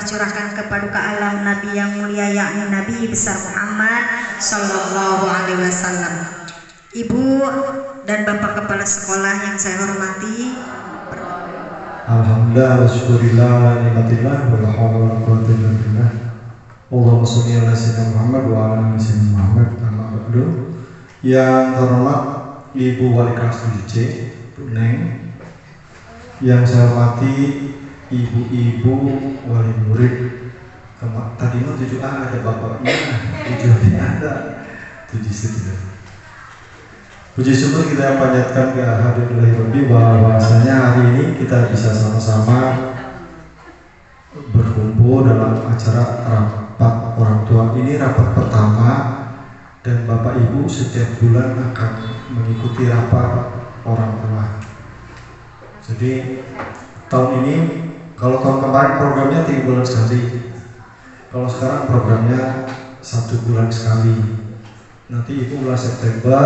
mencurahkan kepaduka Allah Nabi yang mulia yakni Nabi besar Muhammad Sallallahu Alaihi Wasallam. Ibu dan Bapak Kepala Sekolah yang saya hormati, alhamdulillah wa syukurillah wa nikmatillah wa la haula wa la quwwata illa billah. Allahumma sholli ala sayyidina Muhammad wa ala ali sayyidina Muhammad. Amma ba'du. Yang terhormat Ibu Wali Kelas 7C, Bu Neng. Yang saya hormati ibu-ibu wali murid. Tadi mau 7A ada bapaknya, 7B ada, 7C tidak. Puji syukur kita panjatkan ke hadirat Rabbi bahwasanya hari ini kita bisa sama-sama berkumpul dalam acara rapat orang tua. Ini rapat pertama dan Bapak Ibu setiap bulan akan mengikuti rapat orang tua. Jadi tahun ini, kalau tahun kemarin programnya 3 bulan sekali, kalau sekarang programnya 1 bulan sekali. Nanti itu bulan September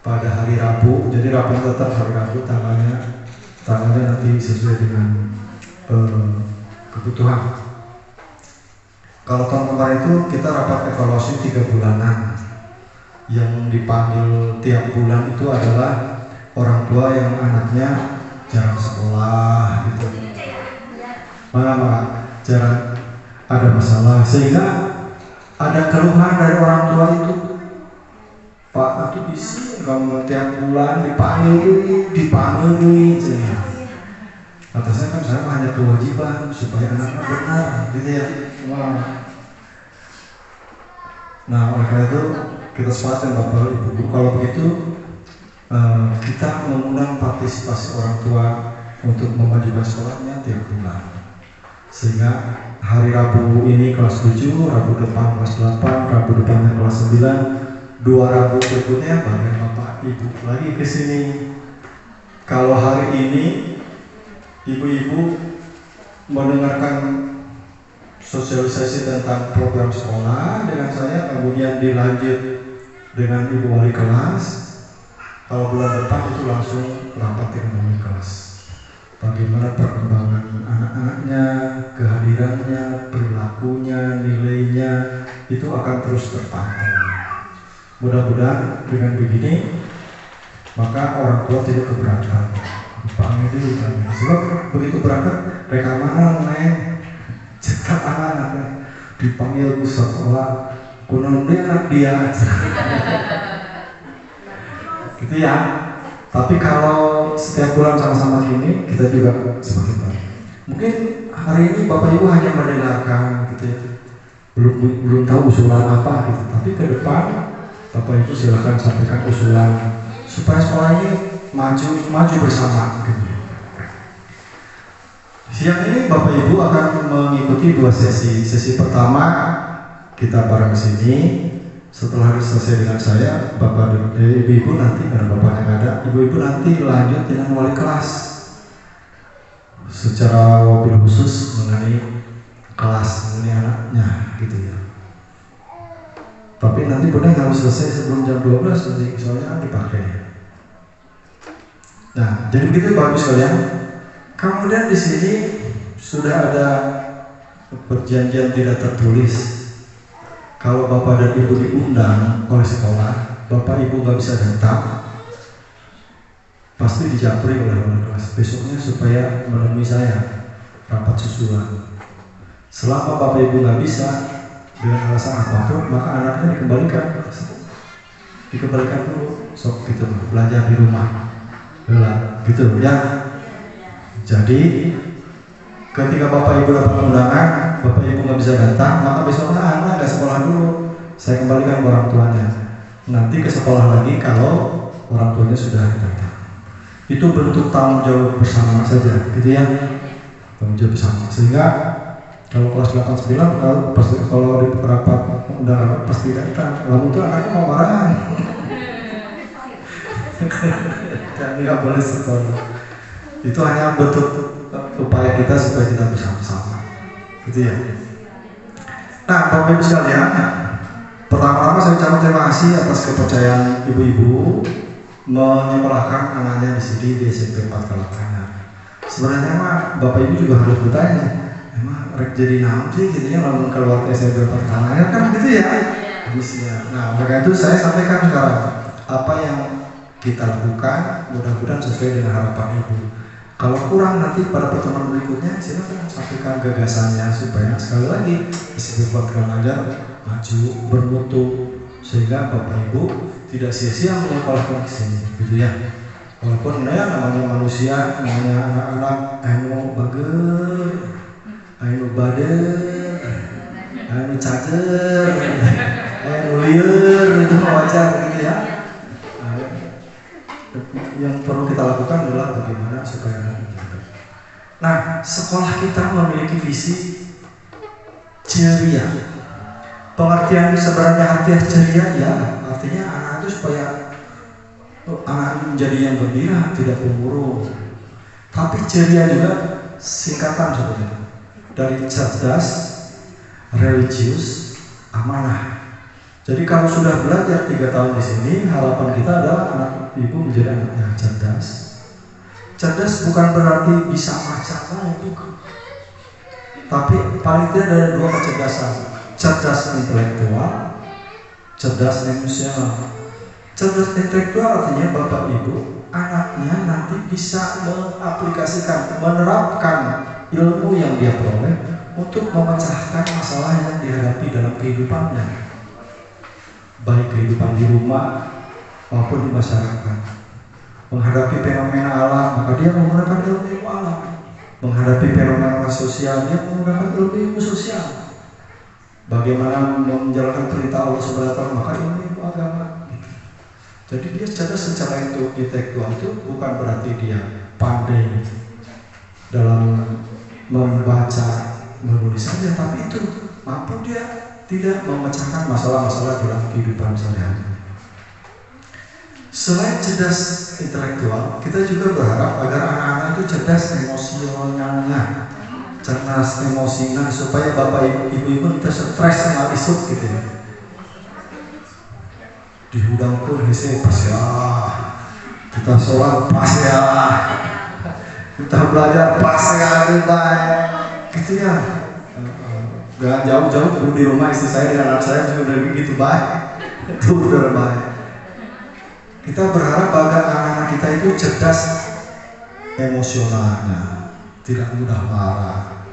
pada hari Rabu, jadi rapat tetap hari Rabu, tanggalnya nanti sesuai dengan kebutuhan. Kalau tahun kemarin itu kita rapat evaluasi 3 bulanan. Yang dipanggil tiap bulan itu adalah orang tua yang anaknya jarang sekolah gitu, jarang ada masalah, sehingga ada keluhan dari orang tua itu, Pak itu isi kamu tiap bulan dipanggil gitu ya. Kata saya kan saya hanya kewajiban supaya anaknya benar gitu ya. Nah oleh karena itu kita sepakat Bapak Ibu, kalau begitu kita mengundang partisipasi orang tua untuk memajukan sekolahnya tiap bulan, sehingga hari Rabu ini kelas 7, Rabu depan kelas 8, Rabu depannya kelas 9, 2 Rabu berikutnya bagian Bapak Ibu lagi ke sini. Kalau hari ini ibu-ibu mendengarkan sosialisasi tentang program sekolah dengan saya, kemudian dilanjut dengan Ibu Wali Kelas. Kalau bulan depan itu langsung rapat dengan wali kelas. Bagaimana perkembangan anak-anaknya, kehadirannya, perilakunya, nilainya itu akan terus terpantau. Mudah-mudahan dengan begini maka orang tua tidak keberatan. Panggil dulu kan. Sebab begitu berangkat rekaman cetak anak-anaknya dipanggil ke sekolah, kunon dia. Gitu ya. Tapi kalau setiap bulan sama-sama gini kita juga semakin baik. Mungkin hari ini Bapak Ibu hanya mendengarkan gitu ya, belum tahu usulan apa gitu. Tapi ke depan Bapak Ibu silakan sampaikan usulan supaya sekolah ini maju bersama gitu. Siang ini Bapak Ibu akan mengikuti 2 sesi. Sesi pertama kita bareng sini. Setelah selesai dengan saya, Bapak dan Ibu nanti, karena Bapak yang ada, Ibu-ibu nanti lanjut dengan wali kelas secara wabil khusus mengenai kelas, mengenai anaknya gitu ya. Tapi nanti benar harus selesai sebelum jam 12 nanti, soalnya dipakai. Nah, jadi begitu bagus sekalian. Kemudian di sini sudah ada perjanjian tidak tertulis. Kalau Bapak dan Ibu diundang oleh sekolah, Bapak Ibu nggak bisa datang, pasti dijapri oleh wali kelas besoknya supaya menemui saya rapat susulan. Selama Bapak Ibu nggak bisa dengan alasan apapun, maka anaknya dikembalikan dulu, sok gitu, belajar di rumah, gitu ya. Jadi ketika Bapak Ibu dapat undangan, Bapak Ibu nggak bisa datang, maka besoknya anak nggak sekolah dulu, saya kembalikan ke orang tuanya. Nanti ke sekolah lagi kalau orang tuanya sudah datang. Itu bentuk tanggung jawab bersama saja, gitu ya, tanggung jawab bersama. Sehingga kalau kelas 8-9 kalau di rapat udah pasti datang, lalu itu anaknya mau marah, dan nggak boleh sekolah. Itu hanya bentuk upaya kita supaya kita bersama-sama. Gitu ya. Nah, Bapak Ibu sekalian, pertama-tama saya ucapkan terima kasih atas kepercayaan ibu-ibu menyekolahkan anaknya di sini di SMP 4 Kalapana. Sebenarnya mah Bapak Ibu juga harus bertanya, emang rek jadi naon sih gitu ya, namun keluarga saya berpertanyaan kan gitu ya misinya. Nah maka itu saya sampaikan sekarang apa yang kita lakukan mudah-mudahan sesuai dengan harapan ibu. Kalau kurang nanti pada pertemuan berikutnya silakan sampaikan gagasannya supaya sekali lagi bisa berbuat agar maju bermutu sehingga bapak ibu tidak sia-sia menyekolahkan di sini gitu ya. Walaupun ya namanya manusia, namanya anak-anak anu bager, anu bader, anu cager, anu liur itu wajar gitu ya. Yang perlu kita lakukan adalah bagaimana supaya anak menjaga. Nah, sekolah kita memiliki visi ceria. Pengertian sebenarnya harfiah ceria ya, artinya anak itu supaya anak menjadi yang gembira, tidak pemurung. Tapi ceria juga singkatan sebenarnya dari cerdas, religius, amanah. Jadi kalau sudah belajar 3 tahun di sini, harapan kita adalah anak ibu menjadi anak yang cerdas. Cerdas bukan berarti bisa macam bukan. Tapi paling tidak ada 2 kecerdasan, cerdas intelektual, cerdas emosional. Cerdas intelektual artinya bapak ibu anaknya nanti bisa mengaplikasikan, menerapkan ilmu yang dia peroleh untuk memecahkan masalah yang dihadapi dalam kehidupannya, baik kehidupan di rumah maupun di masyarakat. Menghadapi fenomena alam maka dia menggunakan ilmu alam, menghadapi fenomena sosial dia menggunakan ilmu sosial, bagaimana menjalankan perintah Allah Subhanahu wa taala maka ilmu agama. Jadi dia secara intelektual itu bukan berarti dia pandai dalam membaca, menulis saja, tapi itu mampu dia tidak memecahkan masalah-masalah dalam kehidupan sehari-hari. Selain cerdas intelektual, kita juga berharap agar anak-anak itu cerdas emosionalnya, cerdas emosinya, supaya bapak ibu kita stres sama isuk gitu ya. Dihudang pun hese pas ya, kita sholat pas ya, kita belajar pas ya, gitu ya. Jangan jauh-jauh dulu di rumah istri saya dengan anak saya juga udah gitu baik, itu udah baik. Kita berharap agar anak-anak kita itu cerdas emosionalnya, tidak mudah marah,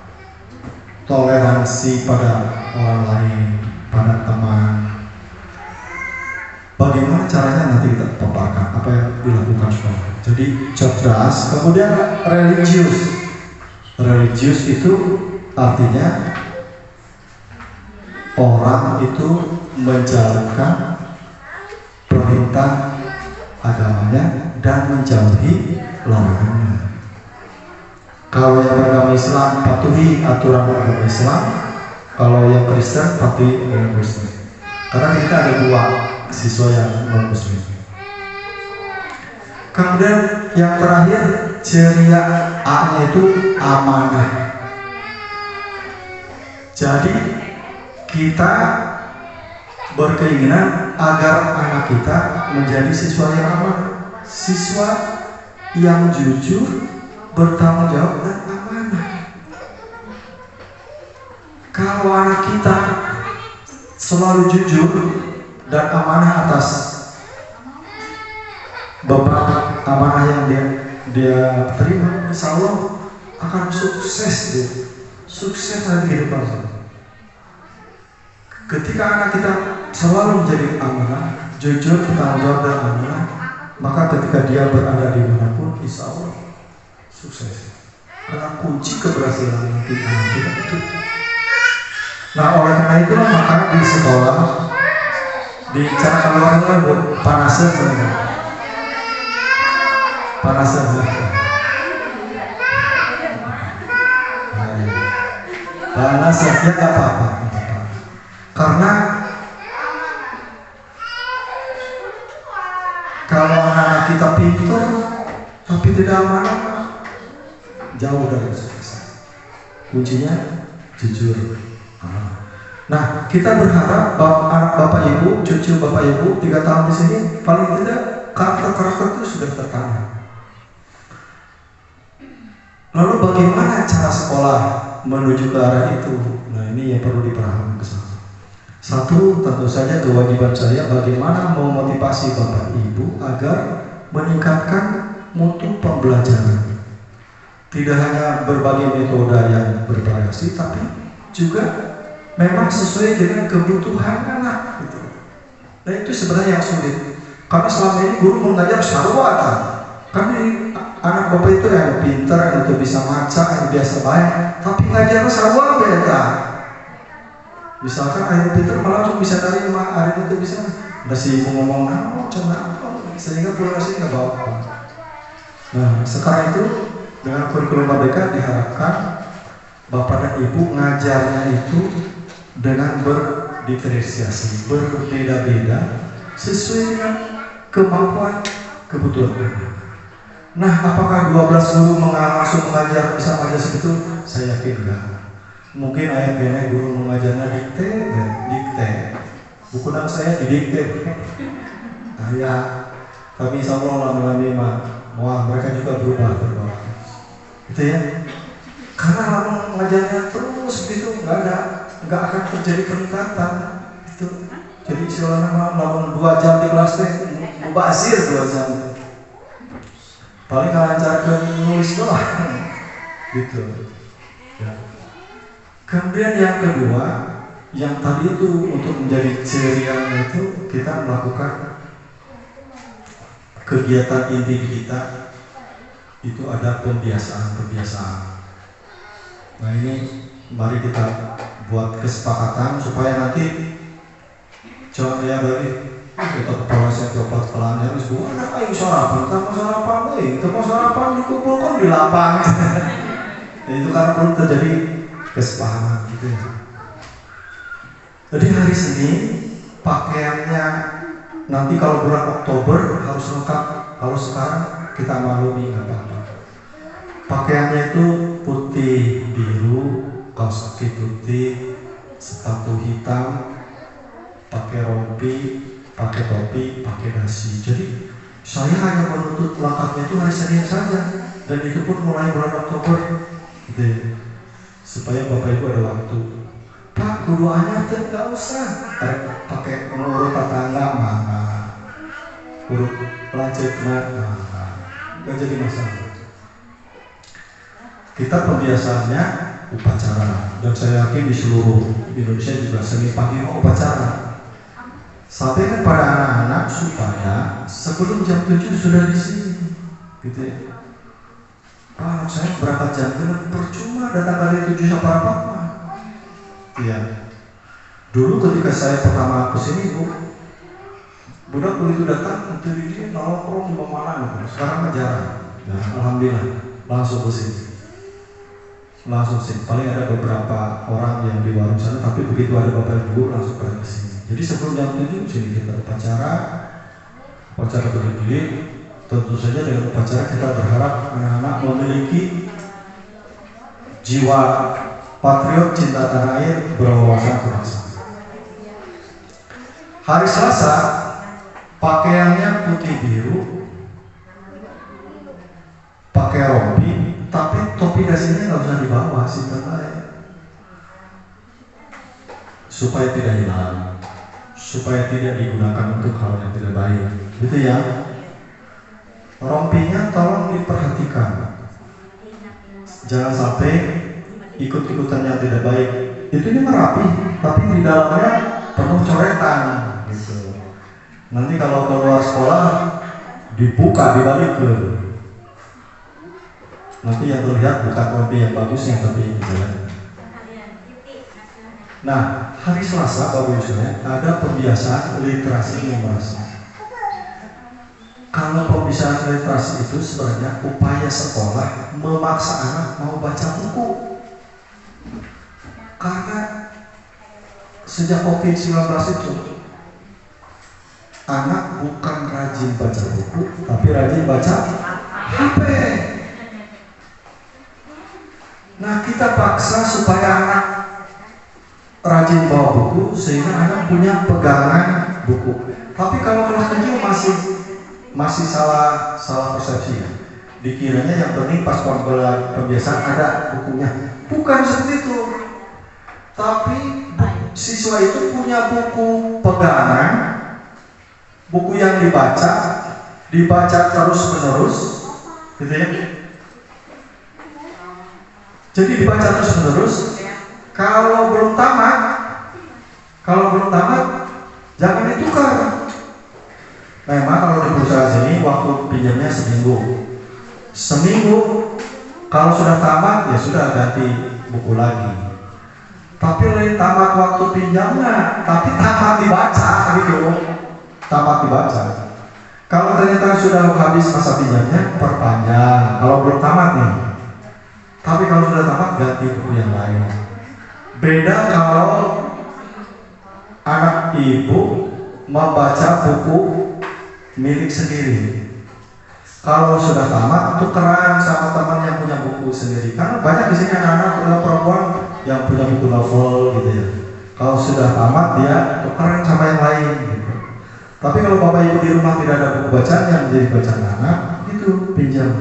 toleransi pada orang lain, pada teman. Bagaimana caranya nanti kita paparkan apa yang dilakukan sekolah. Jadi cerdas, kemudian religius. Religius itu artinya orang itu menjalankan perintah agamanya dan menjauhi larangannya. Kalau yang beragama Islam patuhi aturan agama Islam, kalau yang Kristen patuhi agama Kristen. Karena kita ada 2 siswa yang non muslim. Kemudian yang terakhir ceria, A-nya itu amanah. Jadi kita berkeinginan agar anak kita menjadi siswa yang amanah, siswa yang jujur, bertanggung jawab dan amanah. Kalau anak kita selalu jujur dan amanah atas beban amanah yang dia terima, insya Allah akan sukses dia, sukses dalam kehidupan. Ketika anak kita selalu menjadi amanah, jujur, bertanggung jawab dan amanah, maka ketika dia berada di manapun, insya Allah sukses. Karena kunci keberhasilan nanti anak kita itu. Nah oleh karena itu maka di sekolah di cara keluarga panasan ya nggak apa-apa, karena kalau anak kita pintar tapi tidak amanah jauh dari sukses. Kuncinya jujur. Nah, kita berharap anak bapak ibu, cucu bapak ibu 3 tahun di sini paling tidak karakter itu sudah tertanam. Lalu bagaimana cara sekolah menuju ke arah itu. Nah, ini yang perlu diperhatikan ke sana. Satu, tentu saja kewajiban saya bagaimana memotivasi Bapak Ibu agar meningkatkan mutu pembelajaran. Tidak hanya berbagai metode yang bervariasi, tapi juga memang sesuai dengan kebutuhan anak. Gitu. Nah, itu sebenarnya yang sulit. Karena selama ini guru mengajar sarwata. Karena anak Bapak itu yang pintar, yang itu bisa maca, yang biasa baik, tapi ngajarnya sarwa beda. Misalkan akhirnya pintar malah langsung bisa dari hari itu bisa masih ngomong coba sehingga progresnya nggak bawa. Nah, sekarang itu dengan kurikulum Merdeka diharapkan Bapak dan Ibu ngajarnya itu dengan berdiferensiasi, berbeda-beda sesuai dengan kemampuan kebutuhan anak. Nah, apakah 12 guru langsung mengajar bisa mengajar segitu? Saya yakin enggak. Mungkin ayat guru mengajarnya dikte. Buku nama saya didikte. Nah, ya, tapi insya Allah lama-lama wah mereka juga berubah. Gitu ya. Karena lama mengajarnya terus begitu, nggak akan terjadi peningkatan. Itu. Jadi istilahnya lama 2 jam di kelas teh, mubazir 2 jam. Paling ngajarkan nulis doang. Gitu. Ya. Kemudian yang kedua, yang tadi itu untuk menjadi cerianya itu kita melakukan kegiatan inti kita itu ada pembiasaan. Nah, ini mari kita buat kesepakatan supaya nanti jangan ya dari kita kepala saya coba kepalanya harus buat anak ayo sarapan dikumpulkan di lapangan. Itu karena perlu terjadi kesepahaman gitu ya. Jadi hari Senin pakaiannya nanti kalau bulan Oktober harus lengkap. Kalau sekarang kita maklumi nggak apa-apa. Pakaiannya itu putih biru, kaos kaki putih, sepatu hitam, pakai rompi, pakai topi, pakai dasi. Jadi saya hanya menuntut lengkapnya itu hari Senin saja, dan itu pun mulai bulan Oktober. Gitu. Supaya Bapak Ibu ada waktu. Pak, kuduannya tuh nggak usah pakai urut tetangga mana, urut lancet mana, nggak jadi masalah. Kita pembiasaannya upacara, dan saya yakin di seluruh Indonesia juga seni pagi upacara. Sampaikan pada anak-anak supaya sebelum jam 7 sudah di sini, gitu ya. Pak, saya berangkat jam 6 percuma datang kali 7 sampai apa? Iya. Dulu ketika saya pertama ke sini, budak begitu datang untuk dia nongkrong di mana? Sekarang jarang. Nah, alhamdulillah langsung ke sini. Paling ada beberapa orang yang di warung sana, tapi begitu ada Bapak Ibu langsung ke sini. Jadi sebelum jam 7 sini kita upacara bergilir. Tentu saja dengan upacara kita berharap anak-anak memiliki jiwa patriot, cinta tanah air, berwawasan kebangsaan. Hari Selasa pakaiannya putih biru, pakai rompi, tapi topi dasinya nggak usah dibawa, simpan aja, supaya tidak hilang, supaya tidak digunakan untuk hal yang tidak baik, gitu ya. Rompinya tolong diperhatikan, jangan sampai ikut-ikutan yang tidak baik. Itu ini merapi, tapi di dalamnya penuh coretan, gitu. Nanti kalau keluar sekolah dibuka, dibalik ke, nanti yang terlihat bukan rompi yang bagus, yang tapi gitu. Nah, hari Selasa Bapak Ibu ada pembiasaan literasi numerasi. Kalau pembicaraan literasi itu sebenarnya upaya sekolah memaksa anak mau baca buku. Karena sejak COVID-19 itu anak bukan rajin baca buku, tapi rajin baca HP. Nah, kita paksa supaya anak rajin bawa buku sehingga anak punya pegangan buku. Tapi kalau kelas kecil masih salah persepsi ya. Dikiranya yang penting pas pembiasaan ada bukunya. Bukan seperti itu. Tapi siswa itu punya buku pegangan, buku yang dibaca terus menerus, gitu ya. Jadi dibaca terus menerus. Kalau belum tamat, jangan ditukar. Memang kalau di perusahaan sini waktu pinjamnya seminggu. Kalau sudah tamat ya sudah ganti buku lagi. Tapi lain tamat waktu pinjamnya, tapi tamat dibaca gitu. Tamat dibaca. Kalau ternyata sudah habis masa pinjamnya, perpanjang. Kalau belum tamat nih. Tapi kalau sudah tamat ganti buku yang lain. Beda kalau anak ibu membaca buku milik sendiri. Kalau sudah tamat, tukeran sama teman yang punya buku sendiri. Karena banyak di sini anak-anak perempuan yang punya buku novel gitu ya. Kalau sudah tamat dia tukeran sama yang lain gitu. Tapi kalau bapak ibu di rumah tidak ada buku bacaan yang menjadi bacaan anak, itu pinjam.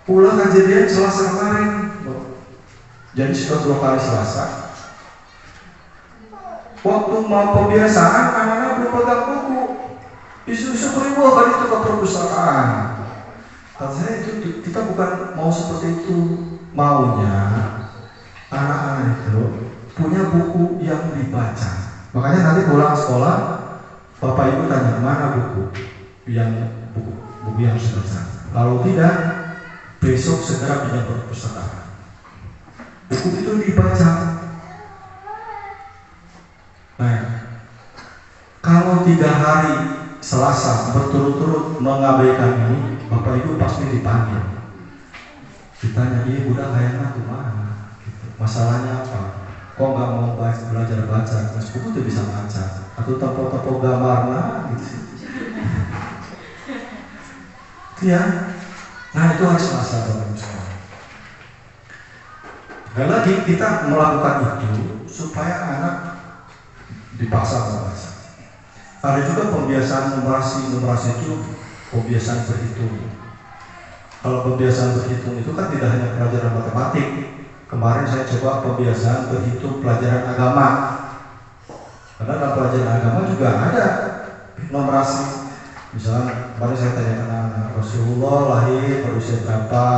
Ulang kejadian Selasa kemarin. Jadi sudah 2 kali Selasa. Waktu mau pembiasaan, anak-anak belum pegang buku. Isu-isu beribu kali itu ke perpustakaan. Kata saya itu kita bukan mau seperti itu. Maunya anak-anak itu punya buku yang dibaca. Makanya nanti pulang sekolah, bapak ibu tanya mana buku yang harus dibaca. Kalau tidak, besok segera pinjam perpustakaan. Buku itu dibaca. Nah, kalau 3 hari Selasa berturut-turut mengabaikan ini, bapak ibu pasti dipanggil. Ditanya, iya budak kayaknya tuh mana? Gitu. Masalahnya apa? Kok nggak mau belajar baca? Mas buku tuh bisa baca. Atau topo-topo gambarnya gitu. Ya. Nah itu harus Selasa bapak ibu. Dan lagi kita melakukan itu supaya anak dipaksa membaca. Ada juga pembiasaan numerasi itu pembiasaan berhitung. Kalau pembiasaan berhitung itu kan tidak hanya pelajaran matematik. Kemarin saya coba pembiasaan berhitung pelajaran agama. Karena dalam pelajaran agama juga ada numerasi. Misalnya kemarin saya tanya anak-anak, Rasulullah lahir pada usia berapa?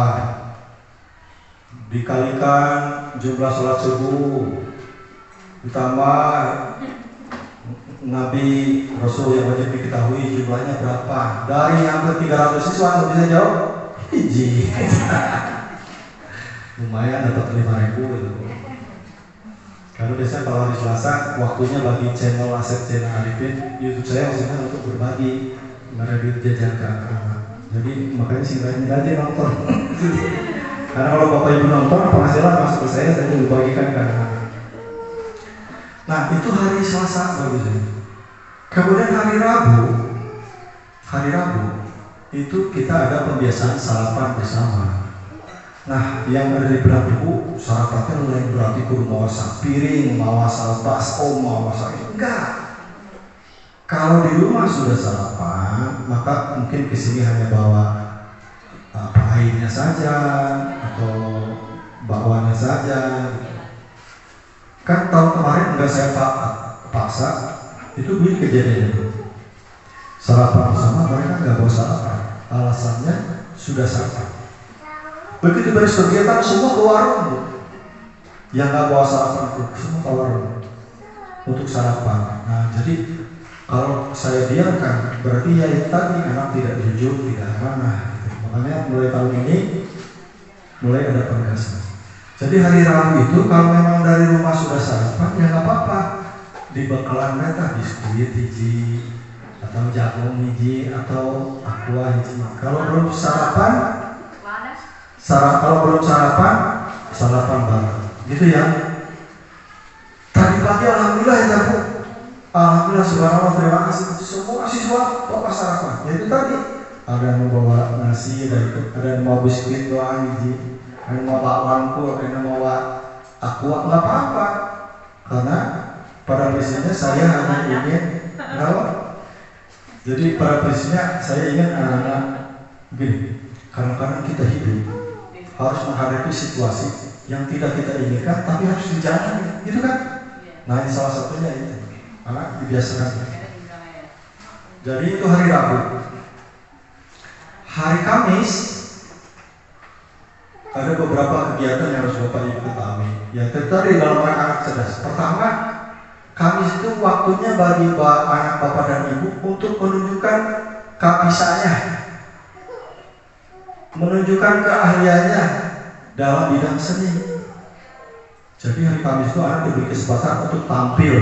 Dikalikan jumlah sholat subuh, ditambah Nabi Rasul yang wajib diketahui jumlahnya berapa? Dari hampir 300 siswa bisa jawab? Hiji. Lumayan dapat 5.000 gitu. Karena biasanya kalau hari Selasa waktunya bagi channel Asep Channel Arifin YouTube saya maksudnya untuk berbagi mereview jajan ke anak. Jadi makanya singkatnya aja nonton. Karena kalau bapak ibu nonton penghasilan masuk ke saya bagikan ke anak. Nah itu hari Selasa bagus. Kemudian hari Rabu itu kita ada pembiasaan sarapan bersama. Nah yang ada di belakang buku sarapannya mulai berarti kudu mawa piring, mawa baskom, mawa itu enggak. Kalau di rumah sudah sarapan, maka mungkin kesini hanya bawa airnya saja atau bakwannya saja. Kan tahun kemarin enggak saya paksa, itu begini kejadiannya itu. Sarapan bersama mereka enggak bawa sarapan, alasannya sudah sarapan. Begitu beres kegiatan semua ke warung. Yang enggak bawa sarapan semua ke warung untuk sarapan. Nah jadi kalau saya biarkan, berarti ya itu tadi anak tidak jujur, tidak amanah. Gitu. Makanya mulai tahun ini mulai ada penegasan. Jadi hari Rabu itu kalau memang dari rumah sudah sarapan ya nggak apa-apa. Di bekalan mereka biskuit hiji atau jagung hiji atau aqua hiji. Kalau belum sarapan, sarapan bareng. Gitu ya. Tadi pagi alhamdulillah ya Bu. Alhamdulillah subhanallah terima kasih semua siswa bawa sarapan. Ya itu tadi ada yang membawa nasi, ada yang mau biskuit doang hiji, ada yang mau bakwanku, ada yang mau aqua, nggak apa-apa. Karena pada prinsipnya saya hanya ingin jadi pada prinsipnya saya ingin anak-anak begini. Kadang-kadang kita hidup harus menghadapi situasi yang tidak kita inginkan tapi harus dijalani, gitu kan? Nah ini salah satunya itu, karena dibiasakan. Jadi itu hari Rabu. Hari Kamis ada beberapa kegiatan yang harus Bapak Ibu ketahui. Yang terjadi dalam anak cerdas. Pertama, Kamis itu waktunya bagi anak Bapak dan Ibu untuk menunjukkan kebisaannya, menunjukkan keahliannya dalam bidang seni. Jadi hari Kamis itu anak diberi kesempatan untuk tampil.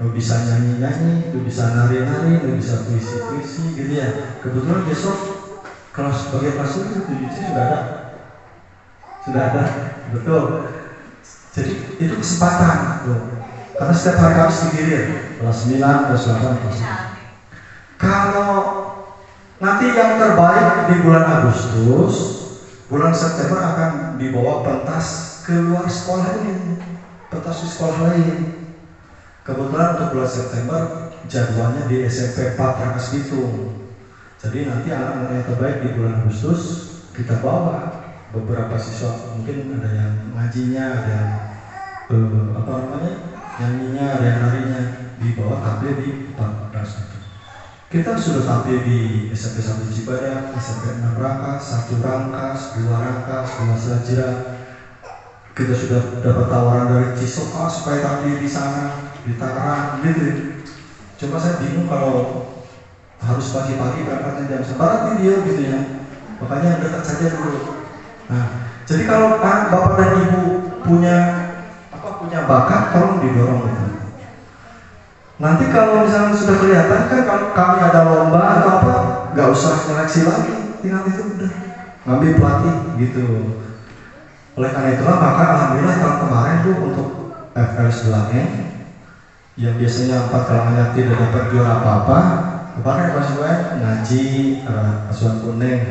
Lu bisa nyanyi-nyanyi, lu bisa nari-nari, lu bisa puisi-puisi gitu ya. Kebetulan besok kelas bagian kelas itu sudah ada, betul. Jadi itu kesempatan tuh. Karena setiap hari Kamis digilir kelas 9, kelas 8, kelas 9. Kalau nanti yang terbaik di bulan Agustus, bulan September akan dibawa pentas ke luar sekolah ini, pentas di sekolah lain. Kebetulan untuk bulan September jadwalnya di SMP 4 Rangkas Bitung. Jadi nanti anak-anak yang terbaik di bulan Agustus kita bawa beberapa siswa, mungkin ada yang ngajinya, ada yang nyanyinya, ada yang narinya, dibawa tampil di 4 Rangkas Bitung. Kita sudah tampil di SMP 1 Cibadak, SMP 6 Rangkas, 1 Rangkas, 2 Rangkas, 2 Sajra. Kita sudah dapat tawaran dari Cisoka supaya tampil di sana, di Tangerang, gitu. Coba saya bingung kalau harus pagi-pagi berangkatnya jam 9 dia gitu ya. Makanya dekat saja dulu. Nah, jadi kalau Bapak dan Ibu punya bakat, tolong didorong gitu. Nanti kalau misalnya sudah kelihatan kan kalau kami ada lomba atau apa, nggak usah seleksi lagi, tinggal itu udah ngambil pelatih gitu. Oleh karena itulah maka alhamdulillah tahun kemarin tuh untuk FLS 2N yang biasanya 4 kalangan tidak dapat juara apa-apa, kemarin pas gue ngaji asuhan kuning,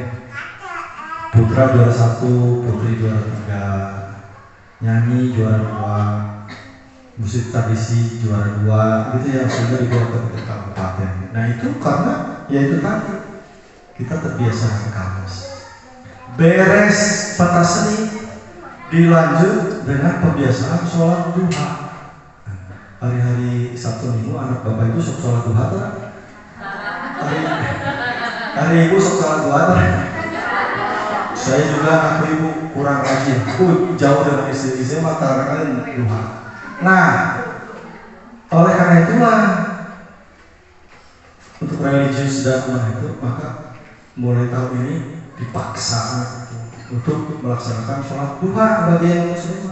putra juara 1, putri juara 3, nyanyi juara 2, musik tradisi juara 2, gitu ya, sudah dibawa ke kabupaten. Nah itu karena ya itu tadi kita terbiasa ke Kamis. Beres pentas seni dilanjut dengan pembiasaan sholat duha. Hari-hari Sabtu Minggu anak Bapak itu sok sholat duha tak? Hari Ibu sok sholat duha tak? Saya juga aku Ibu kurang rajin. Jauh dengan istri-istri mata kalian duha. Nah, oleh karena itulah untuk religius dan itu maka mulai tahun ini dipaksa untuk melaksanakan sholat duha bagi yang muslim.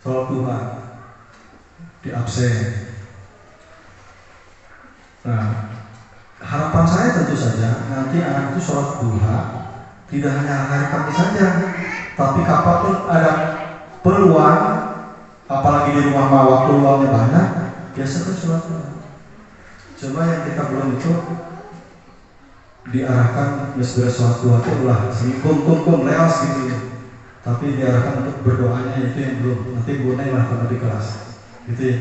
Sholat duha di absen. Nah, harapan saya tentu saja nanti anak itu sholat duha tidak hanya hari Kamis saja, tapi kapanpun ada peluang, apalagi di rumah mah waktu luangnya banyak, biasakan sholat duha. Cuma yang kita belum itu diarahkan segera sholat duha itu lah kum leos gitu, tapi diarahkan untuk berdoanya itu yang belum, nanti bunai lah kalau di kelas gitu ya.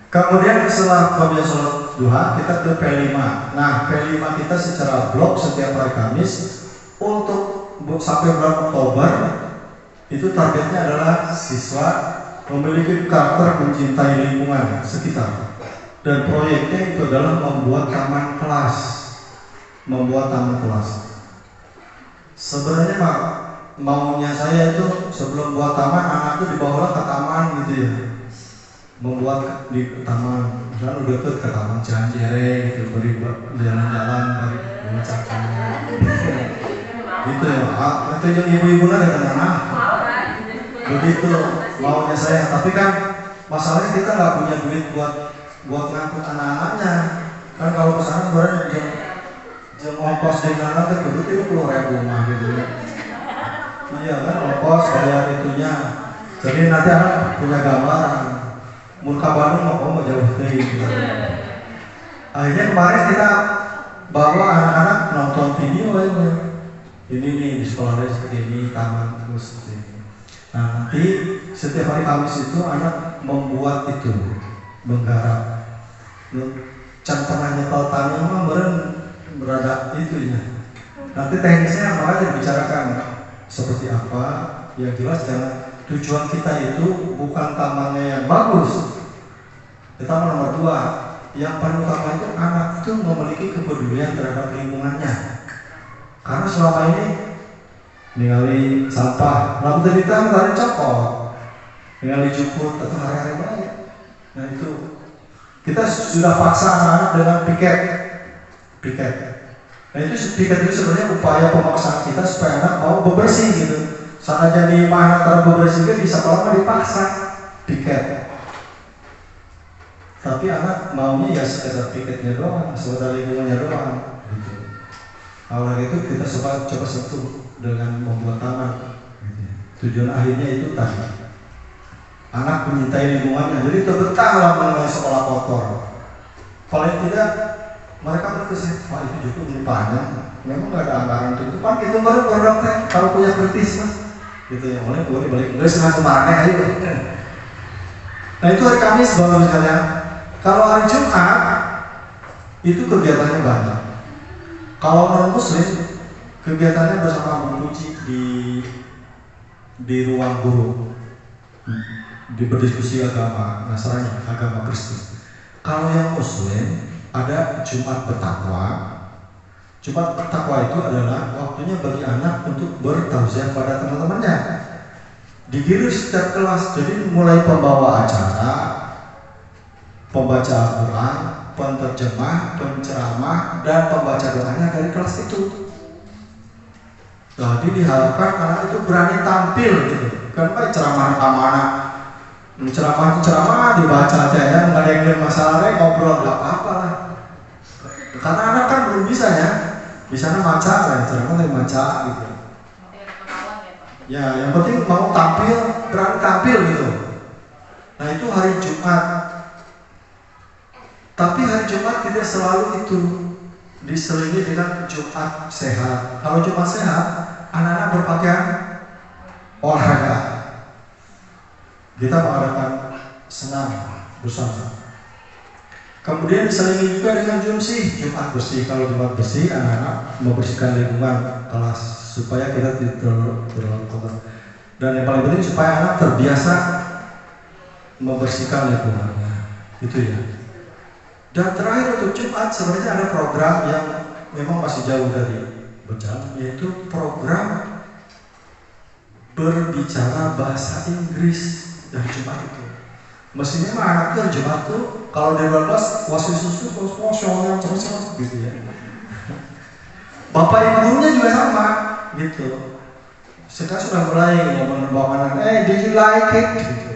Kemudian setelah pembiasaan sholat duha kita ke P5. Nah P5 kita secara blok setiap hari Kamis untuk sampai bulan Oktober itu targetnya adalah siswa memiliki karakter mencintai lingkungan sekitar, dan proyeknya itu adalah membuat taman kelas. Sebenarnya Pak, maunya saya itu sebelum buat taman, anak itu dibawa ke taman gitu ya, membuat di taman, misalnya udah ke taman Cianjere gitu, beri jalan-jalan, beri mencapai gitu ya. Itu yang ibu-ibu lah kadang-kadang begitu maunya saya, tapi kan masalahnya kita nggak punya duit buat ngangkut anak-anaknya kan. Kalau kesana sebenarnya jam ongkos dengan anak itu 20.000 mah gitu ya. Iya kan, ongkos bayar itunya. Jadi nanti anak punya gambaran. Murka Bandung mau jauh dari gitu. Akhirnya kemarin kita bawa anak-anak nonton video aja. Ini nih di sekolah seperti ini, taman terus seperti ini. Nah nanti setiap hari Kamis itu anak membuat itu, menggarap. Can pernah nyetel tanya mah berada itu ya. Nanti teknisnya apa aja dibicarakan. seperti apa. Yang jelas jangan, tujuan kita itu bukan tamannya yang bagus. Kita nomor 2, yang paling utama itu anak itu memiliki kepedulian terhadap lingkungannya. Karena selama ini ningali sampah, lampu terbitan tadi copot, ningali juput atau hari-hari lain. Nah itu kita sudah paksa anak-anak dengan piket. Nah itu piket itu sebenarnya upaya pemaksaan kita supaya anak mau bebersih gitu. Sana jadi mana antara bebersih di sekolah dipaksa piket. Tapi anak maunya ya sekedar piketnya doang, sekedar lingkungannya doang. Gitu. Awalnya itu kita coba sentuh dengan membuat taman. Gitu. Tujuan akhirnya itu tadi. Anak mencintai lingkungannya, jadi terbentanglah mengenai sekolah kotor. Paling tidak mereka berkesan, wah itu juga ini panjang, memang nggak ada anggaran untuk itu. Kan itu baru produk teh, kalau punya kritis mas, gitu ya. Mulai gue dibalik enggak senang kemarin ayo. Nah itu hari Kamis baru misalnya. Kalau hari Jumat itu kegiatannya banyak. Kalau non Muslim kegiatannya bersama menguji di ruang guru. Di berdiskusi agama Nasrani, agama Kristen. Kalau yang Muslim ada Jumat bertakwa. Jumat bertakwa itu adalah waktunya bagi anak untuk bertausiah pada teman-temannya. Digilir setiap kelas, jadi mulai pembawa acara, pembaca Al-Quran, penterjemah, penceramah, dan pembaca doanya dari kelas itu. Jadi diharapkan anak itu berani tampil gitu. Kan pak ceramah amanah. Ceramah dibaca aja ya, nggak ada yang masalahnya, ngobrol nggak apa-apa lah. Karena anak kan belum bisa ya, bisanya maca lah, ceramah dari maca gitu. Ya, yang penting mau tampil, berani tampil gitu. Nah itu hari Jumat. Tapi hari Jumat tidak selalu itu diselingi dengan Jumat sehat. Kalau Jumat sehat, anak-anak berpakaian olahraga. Kita mengadakan senam bersama. Kemudian diselingi juga dengan Jumat bersih. Kalau Jumat bersih, anak-anak membersihkan lingkungan kelas supaya kita tidak terlalu kotor. Dan yang paling penting supaya anak terbiasa membersihkan lingkungannya. Itu ya. Dan terakhir untuk Jumat sebenarnya ada program yang memang masih jauh dari berjalan, yaitu program berbicara bahasa Inggris. Dari Jumat itu, mestinya mah anak tuh Jumat tuh kalau dari 12 wasis susu kosong terus gitu ya. Bapak ibu gurunya juga sama gitu. Sekarang sudah mulai membawa anak, did you like it? Gitu.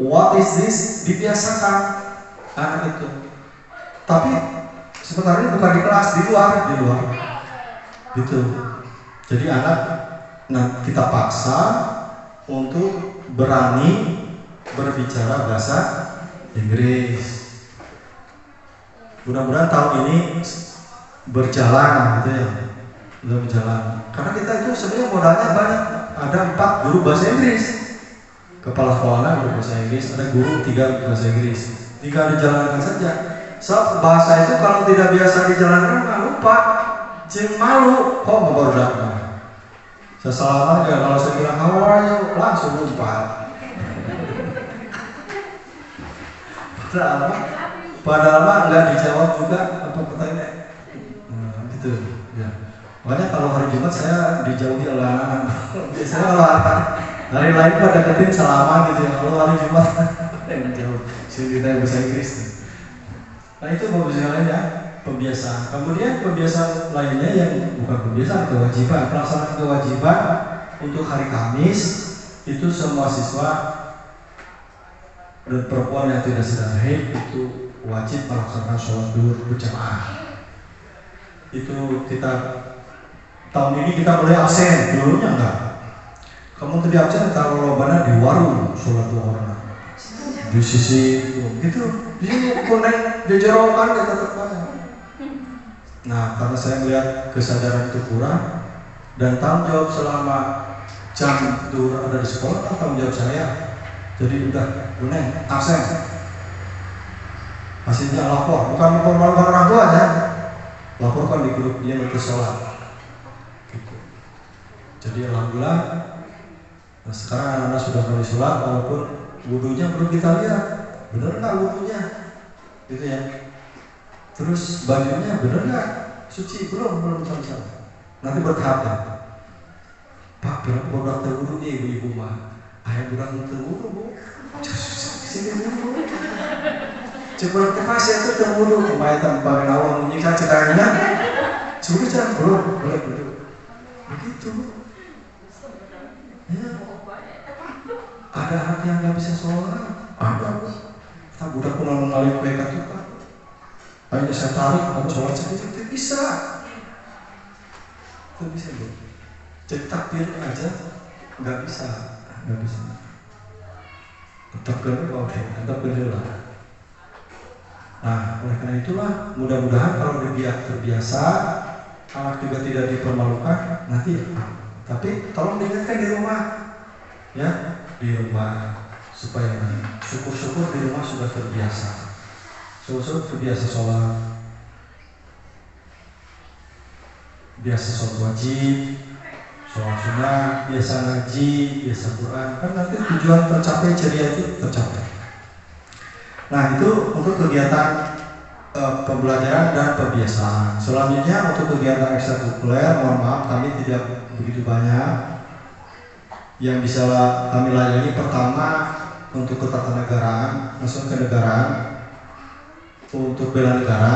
What is this? Dibiasakan anak itu. Tapi sebenarnya bukan di kelas, di luar gitu. Jadi anak, nah kita paksa untuk berani berbicara bahasa Inggris. Mudah-mudahan tahun ini berjalan gitu ya, berjalan. Karena kita itu sebenarnya modalnya banyak. Ada 4 guru bahasa Inggris, kepala sekolahnya guru bahasa Inggris, ada guru 3 bahasa Inggris. Tinggal dijalankan saja. Sebab bahasa itu kalau tidak biasa dijalankan nggak lupa, jeng malu. Kok mau baru datang? Sesalaman ya kalau saya bilang how are you langsung lupa. Padahal nggak dijawab juga apa pertanyaan. Gitu ya. Makanya kalau hari Jumat saya dijauhi oleh anak-anak. Biasanya kalau hari lain pada ketin selama gitu ya. Kalau hari Jumat yang jauh sini kita bahasa Inggris. Nah itu pembiasaan ya, pembiasaan. Kemudian pembiasaan lainnya yang bukan pembiasaan, kewajiban. Pelaksanaan kewajiban untuk hari Kamis itu semua siswa dan perempuan yang tidak sedang haid itu wajib melaksanakan sholat duhur berjamaah. Itu kita tahun ini kita mulai absen, dulunya enggak. Kamu tadi absen kalau lobana di warung sholat duhur di sisi gitu, di sini kuning dijerokan ya tetap banyak. Nah karena saya melihat kesadaran itu kurang dan tanggung jawab selama jam duhur ada di sekolah kan tanggung jawab saya. Jadi udah kuning absen. Hasilnya lapor, bukan mempermalukan orang tua aja. Laporkan di grup dia nanti sholat. Gitu. Jadi alhamdulillah, nah sekarang anak-anak sudah mulai sholat, walaupun wudunya belum kita lihat, benar nggak wudunya, gitu ya. Terus bajunya benar nggak suci, belum sama. Nanti bertahap ya. Pak, berapa terwudu nih ibu-ibu mah? Ayah kurang terwudu bu. Sini dulu. Coba ke pasien tuh terwudu, kemarin tanpa awal menyiksa ceritanya. Sudah belum, boleh begitu. Ya. Ada anak yang nggak bisa sholat, ada. Tak budak pun mengalami mereka tuh kan. Hanya saya tarik, mau sholat sedikit, tidak bisa. Tidak bisa bu. Jadi takbir aja nggak bisa. Tetap tetap lah. Nah, oleh karena itulah mudah-mudahan kalau terbiasa, anak juga tidak dipermalukan nanti. Tapi tolong diingatkan di rumah, ya di rumah supaya syukur-syukur di rumah sudah terbiasa. Syukur terbiasa sholat, biasa sholat wajib, sholat sunnah, biasa ngaji, biasa Quran, kan nanti tujuan tercapai ceria itu tercapai. Nah itu untuk kegiatan pembelajaran dan pembiasaan. Selanjutnya untuk kegiatan ekstrakurikuler, mohon maaf kami tidak begitu banyak yang bisa kami layani. Pertama untuk ketatanegaraan, maksud kenegaraan, untuk bela negara,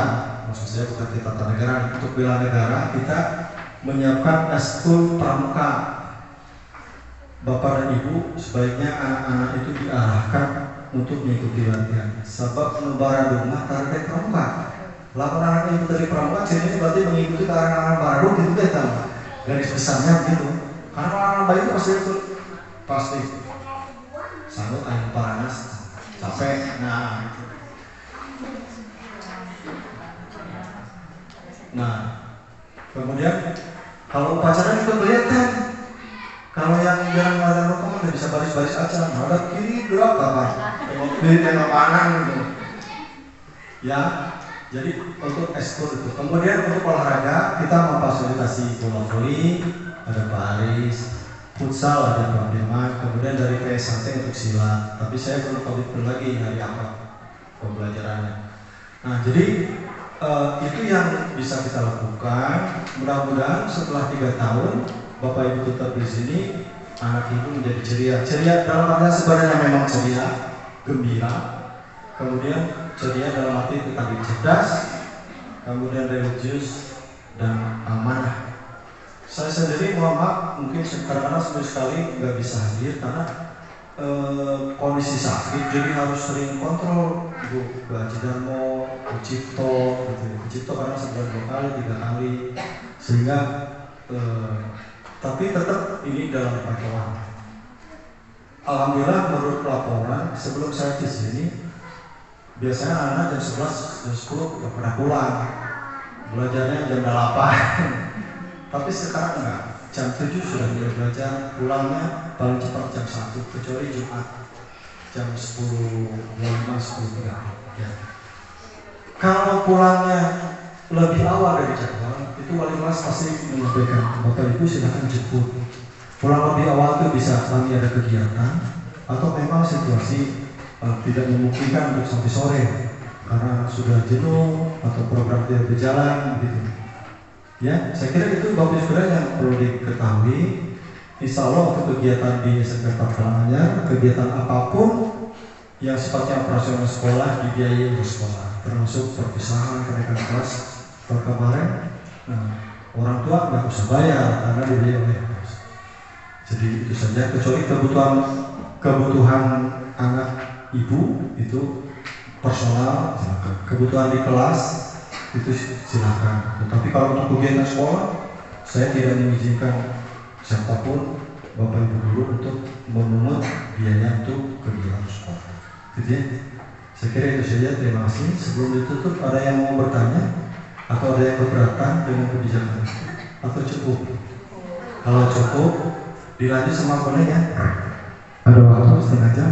maksud saya bukan ketatanegaraan, untuk bela negara kita menyiapkan eskul pramuka. Bapak dan Ibu sebaiknya anak-anak itu diarahkan untuk mengikuti latihan. Sebab penebaran rumah tarik pramuka. Laporan anak itu dari pramuka, jadi berarti mengikuti ke anak-anak baru gitu deh kan. Garis besarnya begitu. Karena anak-anak baru itu pasti sanggup air panas, capek, nah gitu. Nah, kemudian kalau upacara juga kelihatan. Kalau yang jarang melakukan rokok udah bisa baris-baris aja. Nah, ada kiri berapa pak? Kiri tengok kanan gitu. Ya, jadi untuk ekskul itu. Kemudian untuk olahraga kita memfasilitasi bola voli, ada baris, futsal, ada badminton. Kemudian dari PSHT untuk silat. Tapi saya belum komitmen lagi hari apa pembelajarannya. Nah, jadi itu yang bisa kita lakukan. Mudah-mudahan setelah 3 tahun Bapak Ibu tetap di sini, anak ibu menjadi ceria. Ceria dalam artian sebenarnya memang ceria, gembira. Kemudian ceria dalam arti tetapi cerdas, kemudian religius dan amanah. Saya sendiri mohon maaf, mungkin kadang-kadang sekali nggak bisa hadir karena kondisi sakit, jadi harus sering kontrol. Bu Haji Darmo, Bu Cipto, Bu Cipto karena sebulan 2 kali, 3 kali, sehingga tapi tetap ini dalam pantauan. Alhamdulillah menurut laporan sebelum saya di sini biasanya anak jam 11, jam 10 udah pernah pulang, belajarnya jam 8. Tapi sekarang enggak, jam 7 sudah mulai belajar, pulangnya paling cepat jam 1 kecuali Jumat jam 10.05, 10.30 ya. Kalau pulangnya lebih awal dari jadwal, itu wali kelas pasti menyampaikan, Bapak Ibu silakan jemput. Pulang lebih awal itu bisa kami ada kegiatan atau memang situasi tidak memungkinkan untuk sampai sore karena sudah jenuh atau program tidak berjalan gitu. Ya, saya kira itu Bapak Ibu yang perlu diketahui. Insya Allah untuk kegiatan di SMK Pakalanganyar, kegiatan apapun yang sifatnya operasional sekolah dibiayai oleh sekolah, termasuk perpisahan kenaikan kelas. Kemarin, orang tua nggak usah bayar karena dibiayai oleh kelas. Jadi itu saja, kecuali kebutuhan anak ibu itu personal, silakan. Kebutuhan di kelas itu silakan. Tetapi kalau untuk kegiatan sekolah, saya tidak mengizinkan siapapun Bapak Ibu guru untuk memungut biaya untuk kegiatan sekolah. Gitu ya. Saya kira itu saja. Terima kasih. Sebelum ditutup, ada yang mau bertanya? Atau ada yang keberatan dengan kebijakan atau cukup? Kalau cukup, dilanjut sama kolega ya. Ada waktu setengah jam.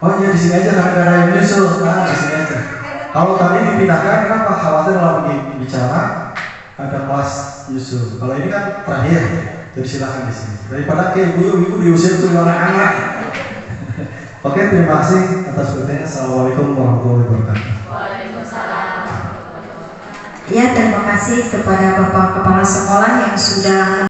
Oh iya di sini aja, ada yang nyusul. Di sini aja. Kalau tadi dipindahkan, kenapa? Khawatir kalau bicara ada kelas nyusul. Kalau ini kan terakhir. Jadi silakan di sini. Daripada ke ibu diusir tuh anak-anak. Oke, terima kasih atas perhatiannya. Assalamualaikum warahmatullahi wabarakatuh. Ya, terima kasih kepada Bapak Kepala Sekolah yang sudah